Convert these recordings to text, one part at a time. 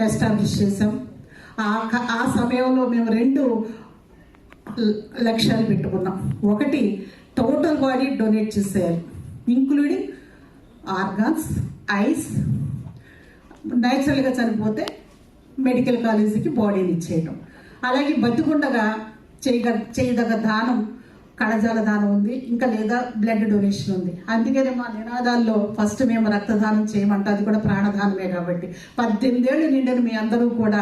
Establish చేసాం. ఆ సమయంలో మేము 2 లక్ష్యాలు పెట్టుకున్నాం. ఒకటి, టోటల్ బాడీ డొనేట్ చేసేయాలి, ఇంక్లూడింగ్ ఆర్గాన్స్, ఐస్. న్యాచురల్గా చనిపోతే మెడికల్ కాలేజీకి బాడీని ఇచ్చేయడం. అలాగే బతికుండగా చేయదగ్గ దానం కణజాల దానం ఉంది, ఇంకా లేదా బ్లడ్ డొనేషన్ ఉంది. అందుకనే మా నినాదాల్లో ఫస్ట్ మేము రక్తదానం చేయమంటే అది కూడా ప్రాణదానమే. కాబట్టి 18 ఏళ్ళు నిండిన మీ అందరూ కూడా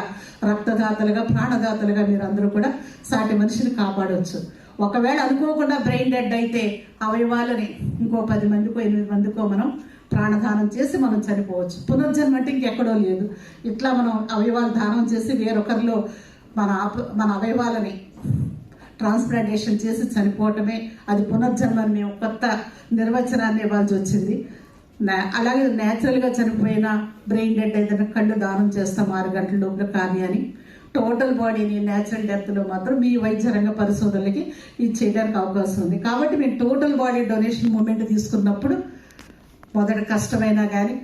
రక్తదాతలుగా, ప్రాణదాతలుగా మీరు అందరూ కూడా సాటి మనిషిని కాపాడవచ్చు. ఒకవేళ అనుకోకుండా బ్రెయిన్ డెడ్ అయితే అవయవాలని ఇంకో 10 మందికో 8 మందికో మనం ప్రాణదానం చేసి మనం చనిపోవచ్చు. పునర్జన్మ అంటే ఇంకెక్కడో లేదు. ఇట్లా మనం అవయవాలు దానం చేసి వేరొకరిలో మన అవయవాలని ట్రాన్స్ప్లాంటేషన్ చేసి చనిపోవటమే అది పునర్జన్మ అని మేము కొత్త నిర్వచనాన్ని ఇవ్వాల్సి వచ్చింది. అలాగే న్యాచురల్గా చనిపోయిన బ్రెయిన్ డెడ్ ఏదైనా కళ్ళు దానం చేస్తాం 6 గంటల లోపల కానీ అని. టోటల్ బాడీని న్యాచురల్ డెత్లో మాత్రం మీ వైద్య రంగ పరిశోధనలకి ఇది చేయడానికి అవకాశం ఉంది. కాబట్టి మేము టోటల్ బాడీ డొనేషన్ మూమెంట్ తీసుకున్నప్పుడు మొదటి కష్టమైనా కానీ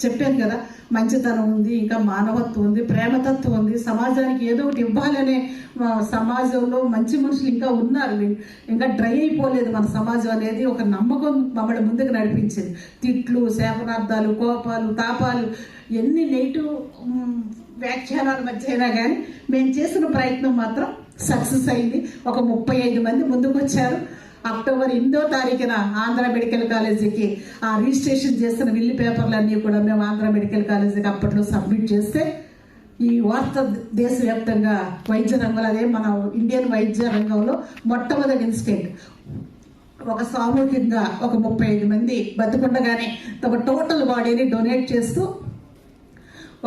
చెప్పాను కదా, మంచితనం ఉంది, ఇంకా మానవత్వం ఉంది, ప్రేమతత్వం ఉంది, సమాజానికి ఏదో ఒకటి ఇవ్వాలనే సమాజంలో మంచి మనుషులు ఇంకా ఉన్నారు. ఇంకా డ్రై అయిపోలేదు మన సమాజం అనేది ఒక నమ్మకం మమ్మల్ని ముందుకు నడిపించింది. తిట్లు, శాపనార్థాలు, కోపాలు, తాపాలు, ఎన్ని నెగిటివ్ వ్యాఖ్యానాల మధ్య అయినా కానీ మేము చేసిన ప్రయత్నం మాత్రం సక్సెస్ అయింది. ఒక 35 మంది ముందుకు వచ్చారు. అక్టోబర్ 8వ తారీఖున ఆంధ్ర మెడికల్ కాలేజీకి ఆ రిజిస్ట్రేషన్ చేసిన విల్లి పేపర్లన్నీ కూడా మేము ఆంధ్ర మెడికల్ కాలేజీకి అప్పట్లో సబ్మిట్ చేస్తే ఈ వార్త దేశవ్యాప్తంగా వైద్య రంగంలో, అదే మన ఇండియన్ వైద్య రంగంలో మొట్టమొదటి ఇన్సిడెంట్. ఒక సామూహికంగా ఒక 35 మంది బతికుండగానే తమ టోటల్ బాడీని డొనేట్ చేస్తూ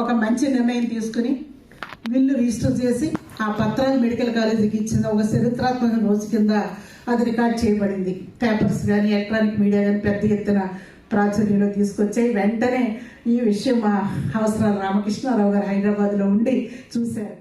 ఒక మంచి నిర్ణయం తీసుకుని విల్లు రిజిస్టర్ చేసి ఆ పత్రాలు మెడికల్ కాలేజీకి ఇచ్చిన ఒక చరిత్రాత్మక రోజు కింద అది రికార్డ్ చేయబడింది. పేపర్స్ కానీ ఎలక్ట్రానిక్ మీడియా కానీ పెద్ద ఎత్తున ప్రాచుర్యంలో తీసుకొచ్చాయి. వెంటనే ఈ విషయం మా అవసరాలు రామకృష్ణారావు గారు హైదరాబాద్లో ఉండి చూశారు.